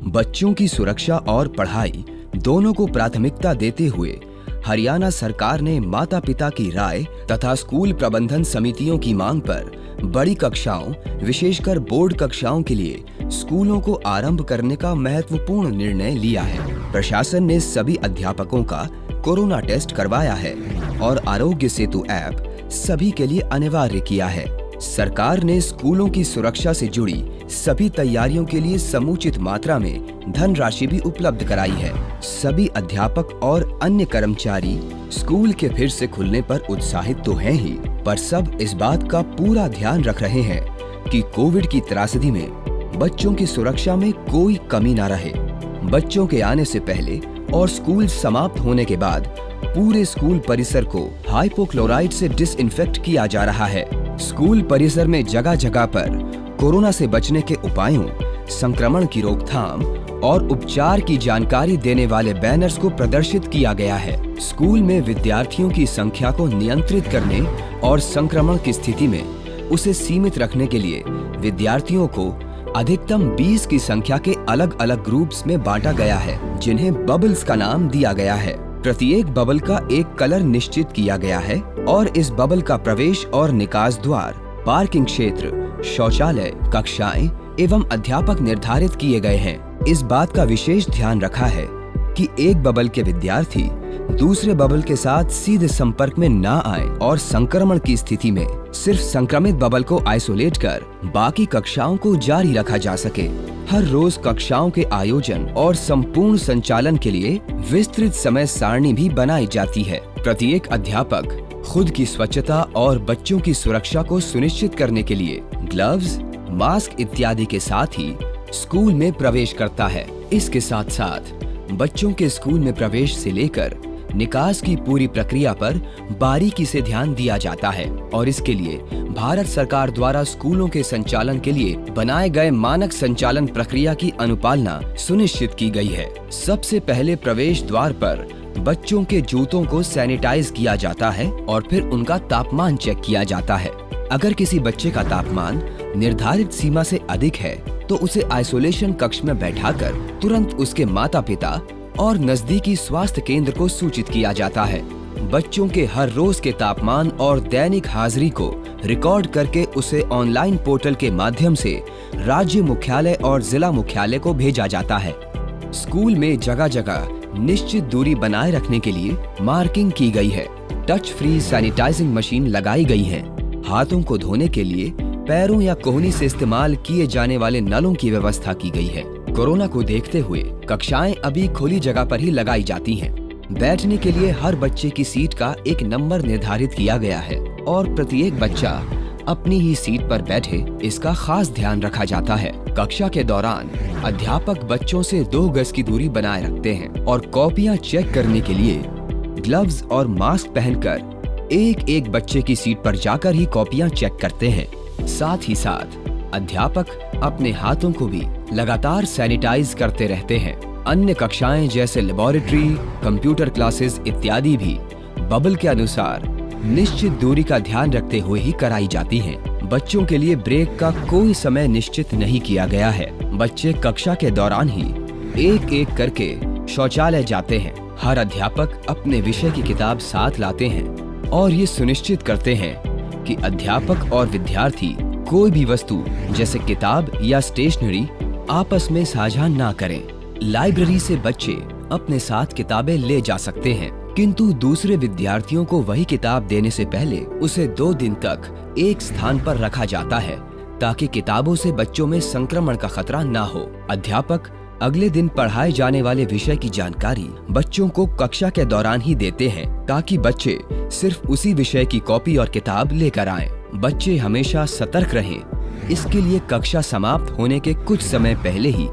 बच्चों की सुरक्षा और पढ़ाई दोनों को प्राथमिकता देते हुए हरियाणा सरकार ने माता पिता की राय तथा स्कूल प्रबंधन समितियों की मांग पर बड़ी कक्षाओं, विशेषकर बोर्ड कक्षाओं के लिए स्कूलों को आरंभ करने का महत्वपूर्ण निर्णय लिया है। प्रशासन ने सभी अध्यापकों का कोरोना टेस्ट करवाया है और आरोग्य सेतु ऐप सभी के लिए अनिवार्य किया है। सरकार ने स्कूलों की सुरक्षा से जुड़ी सभी तैयारियों के लिए समुचित मात्रा में धनराशि भी उपलब्ध कराई है। सभी अध्यापक और अन्य कर्मचारी स्कूल के फिर से खुलने पर उत्साहित तो हैं ही, पर सब इस बात का पूरा ध्यान रख रहे हैं कि कोविड की त्रासदी में बच्चों की सुरक्षा में कोई कमी न रहे। बच्चों के आने से पहले और स्कूल समाप्त होने के बाद पूरे स्कूल परिसर को हाइपोक्लोराइड से डिसइंफेक्ट किया जा रहा है। स्कूल परिसर में जगह जगह पर कोरोना से बचने के उपायों, संक्रमण की रोकथाम और उपचार की जानकारी देने वाले बैनर्स को प्रदर्शित किया गया है। स्कूल में विद्यार्थियों की संख्या को नियंत्रित करने और संक्रमण की स्थिति में उसे सीमित रखने के लिए विद्यार्थियों को अधिकतम 20 की संख्या के अलग अलग ग्रुप्स में बांटा गया है, जिन्हें बबल्स का नाम दिया गया है। प्रत्येक बबल का एक कलर निश्चित किया गया है और इस बबल का प्रवेश और निकास द्वार, पार्किंग क्षेत्र, शौचालय, कक्षाएं एवं अध्यापक निर्धारित किए गए हैं। इस बात का विशेष ध्यान रखा है कि एक बबल के विद्यार्थी दूसरे बबल के साथ सीधे संपर्क में न आए और संक्रमण की स्थिति में सिर्फ संक्रमित बबल को आइसोलेट कर बाकी कक्षाओं को जारी रखा जा सके। हर रोज कक्षाओं के आयोजन और संपूर्ण संचालन के लिए विस्तृत समय सारणी भी बनाई जाती है। प्रत्येक अध्यापक खुद की स्वच्छता और बच्चों की सुरक्षा को सुनिश्चित करने के लिए ग्लव्स, मास्क इत्यादि के साथ ही स्कूल में प्रवेश करता है। इसके साथ साथ बच्चों के स्कूल में प्रवेश से लेकर निकास की पूरी प्रक्रिया पर बारीकी से ध्यान दिया जाता है और इसके लिए भारत सरकार द्वारा स्कूलों के संचालन के लिए बनाए गए मानक संचालन प्रक्रिया की अनुपालना सुनिश्चित की गई है। सबसे पहले प्रवेश द्वार पर बच्चों के जूतों को सैनिटाइज किया जाता है और फिर उनका तापमान चेक किया जाता है। अगर किसी बच्चे का तापमान निर्धारित सीमा से अधिक है तो उसे आइसोलेशन कक्ष में बैठाकर तुरंत उसके माता पिता और नजदीकी स्वास्थ्य केंद्र को सूचित किया जाता है। बच्चों के हर रोज के तापमान और दैनिक हाजिरी को रिकॉर्ड करके उसे ऑनलाइन पोर्टल के माध्यम से राज्य मुख्यालय और जिला मुख्यालय को भेजा जाता है। स्कूल में जगह जगह निश्चित दूरी बनाए रखने के लिए मार्किंग की गई है। टच फ्री सैनिटाइजिंग मशीन लगाई गई है। हाथों को धोने के लिए पैरों या कोहनी से इस्तेमाल किए जाने वाले नलों की व्यवस्था की गई है। कोरोना को देखते हुए कक्षाएं अभी खुली जगह पर ही लगाई जाती हैं। बैठने के लिए हर बच्चे की सीट का एक नंबर निर्धारित किया गया है और प्रत्येक बच्चा अपनी ही सीट पर बैठे, इसका खास ध्यान रखा जाता है। कक्षा के दौरान अध्यापक बच्चों से 2 गज की दूरी बनाए रखते हैं और कॉपियां चेक करने के लिए ग्लव्स और मास्क पहनकर एक एक बच्चे की सीट पर जाकर ही कॉपियां चेक करते हैं। साथ ही साथ अध्यापक अपने हाथों को भी लगातार सैनिटाइज करते रहते हैं। अन्य कक्षाएं जैसे लेबोरेटरी, कंप्यूटर क्लासेस इत्यादि भी बबल के अनुसार निश्चित दूरी का ध्यान रखते हुए ही कराई जाती हैं। बच्चों के लिए ब्रेक का कोई समय निश्चित नहीं किया गया है। बच्चे कक्षा के दौरान ही एक एक करके शौचालय जाते हैं। हर अध्यापक अपने विषय की किताब साथ लाते हैं और ये सुनिश्चित करते हैं कि अध्यापक और विद्यार्थी कोई भी वस्तु जैसे किताब या स्टेशनरी आपस में साझा ना करें। लाइब्रेरी से बच्चे अपने साथ किताबें ले जा सकते हैं, किंतु दूसरे विद्यार्थियों को वही किताब देने से पहले उसे 2 दिन तक एक स्थान पर रखा जाता है ताकि किताबों से बच्चों में संक्रमण का खतरा ना हो। अध्यापक अगले दिन पढ़ाए जाने वाले विषय की जानकारी बच्चों को कक्षा के दौरान ही देते हैं ताकि बच्चे सिर्फ उसी विषय की कॉपी और किताब लेकर आएं। बच्चे हमेशा सतर्क रहें। इसके लिए कक्षा समाप्त होने के कुछ समय पहले ही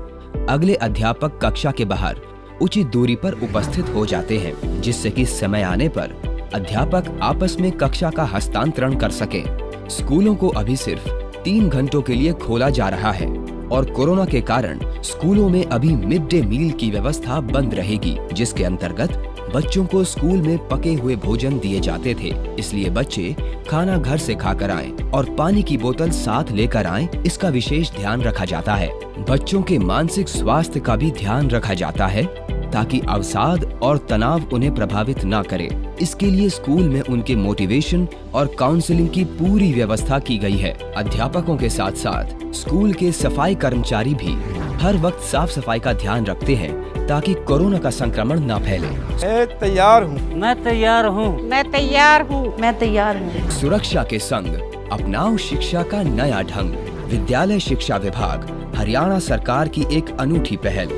अगले अध्यापक कक्षा के बाहर उचित दूरी पर उपस्थित हो जाते हैं, जिससे कि समय आने पर अध्यापक आपस में कक्षा का हस्तांतरण कर सकें। स्कूलों को अभी सिर्फ 3 घंटों के लिए खोला जा रहा है और कोरोना के कारण स्कूलों में अभी मिड डे मील की व्यवस्था बंद रहेगी, जिसके अंतर्गत बच्चों को स्कूल में पके हुए भोजन दिए जाते थे, इसलिए बच्चे खाना घर से खाकर आएं और पानी की बोतल साथ लेकर आएं, इसका विशेष ध्यान रखा जाता है। बच्चों के मानसिक स्वास्थ्य का भी ध्यान रखा जाता है ताकि अवसाद और तनाव उन्हें प्रभावित ना करे। इसके लिए स्कूल में उनके मोटिवेशन और काउंसलिंग की पूरी व्यवस्था की गई है। अध्यापकों के साथ साथ स्कूल के सफाई कर्मचारी भी हर वक्त साफ सफाई का ध्यान रखते हैं ताकि कोरोना का संक्रमण ना फैले। मैं तैयार हूँ। मैं तैयार हूँ। मैं तैयार हूँ। मैं तैयार हूँ। सुरक्षा के संग अपनाओ शिक्षा का नया ढंग। विद्यालय शिक्षा विभाग, हरियाणा सरकार की एक अनूठी पहल।